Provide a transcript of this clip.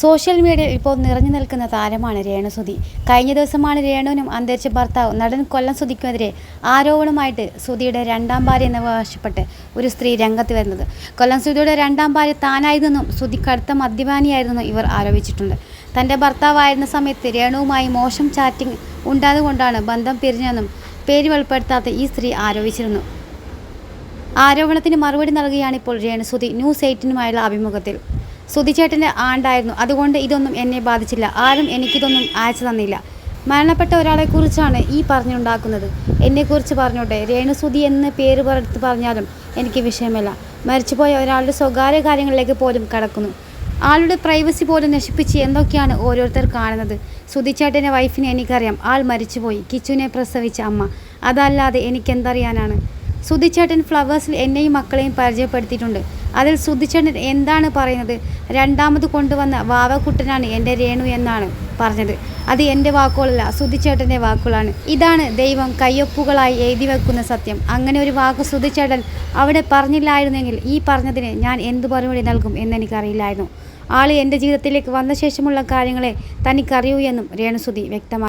Social മീഡിയയിൽ ഇപ്പോൾ നിറഞ്ഞു നിൽക്കുന്ന താരമാണ് രേണുസുതി. കഴിഞ്ഞ ദിവസമാണ് രേണുവിനും അന്തരിച്ച ഭർത്താവ് നടൻ കൊല്ലം സുധിക്കുമെതിരെ ആരോപണമായിട്ട് സുധിയുടെ രണ്ടാം ഭാര്യ എന്ന് അവകാശപ്പെട്ട് ഒരു സ്ത്രീ രംഗത്ത് വരുന്നത്. കൊല്ലം സുധിയുടെ രണ്ടാം ഭാര്യ താനായിരുന്നെന്നും സുധി കടുത്ത മദ്യപാനിയായിരുന്നെന്നും ഇവർ ആരോപിച്ചിട്ടുണ്ട്. തൻ്റെ ഭർത്താവായിരുന്ന സമയത്ത് രേണുവുമായി മോശം ചാറ്റിംഗ് ഉണ്ടായതുകൊണ്ടാണ് ബന്ധം പിരിഞ്ഞതെന്നും പേര് വെളിപ്പെടുത്താത്ത ഈ സ്ത്രീ ആരോപിച്ചിരുന്നു. ആരോപണത്തിന് മറുപടി നൽകുകയാണിപ്പോൾ രേണുസുതി ന്യൂസ് 18-നുമായുള്ള അഭിമുഖത്തിൽ. സുധിച്ചേട്ടൻ്റെ ആണ്ടായിരുന്നു, അതുകൊണ്ട് ഇതൊന്നും എന്നെ ബാധിച്ചില്ല. ആരും എനിക്കിതൊന്നും അയച്ചു തന്നില്ല. മരണപ്പെട്ട ഒരാളെക്കുറിച്ചാണ് ഈ പറഞ്ഞുണ്ടാക്കുന്നത്. എന്നെക്കുറിച്ച് പറഞ്ഞോട്ടെ. രേണുസുതി എന്ന് പേര് എടുത്ത് പറഞ്ഞാലും എനിക്ക് വിഷയമല്ല. മരിച്ചുപോയ ഒരാളുടെ സ്വകാര്യ കാര്യങ്ങളിലേക്ക് പോലും കടക്കുന്നു. ആളുടെ പ്രൈവസി പോലും നശിപ്പിച്ച് എന്തൊക്കെയാണ് ഓരോരുത്തർ കാണുന്നത്. സുധിച്ചേട്ടൻ്റെ വൈഫിനെ എനിക്കറിയാം. ആൾ മരിച്ചുപോയി. കിച്ചുവിനെ പ്രസവിച്ച അമ്മ. അതല്ലാതെ എനിക്കെന്തറിയാനാണ്. സുധിച്ചേട്ടൻ ഫ്ലവേഴ്സിൽ എന്നെയും മക്കളെയും പരിചയപ്പെടുത്തിയിട്ടുണ്ട്. അതിൽ സുധിച്ചേട്ടൻ എന്താണ് പറയുന്നത്? രണ്ടാമത് കൊണ്ടുവന്ന വാവക്കുട്ടനാണ് എൻ്റെ രേണു എന്നാണ് പറഞ്ഞത്. അത് എൻ്റെ വാക്കുകളല്ല, സുധിച്ചേട്ടൻ്റെ വാക്കുകളാണ്. ഇതാണ് ദൈവം കയ്യൊപ്പുകളായി എഴുതി വെക്കുന്ന സത്യം. അങ്ങനെ ഒരു വാക്ക് സുധിച്ചേട്ടൻ അവിടെ പറഞ്ഞില്ലായിരുന്നെങ്കിൽ ഈ പറഞ്ഞതിന് ഞാൻ എന്ത് മറുപടി നൽകും എന്നെനിക്കറിയില്ലായിരുന്നു. ആൾ എൻ്റെ ജീവിതത്തിലേക്ക് വന്ന ശേഷമുള്ള കാര്യങ്ങളെ തനിക്കറിയൂ എന്നും രേണുസുതി വ്യക്തമാക്കി.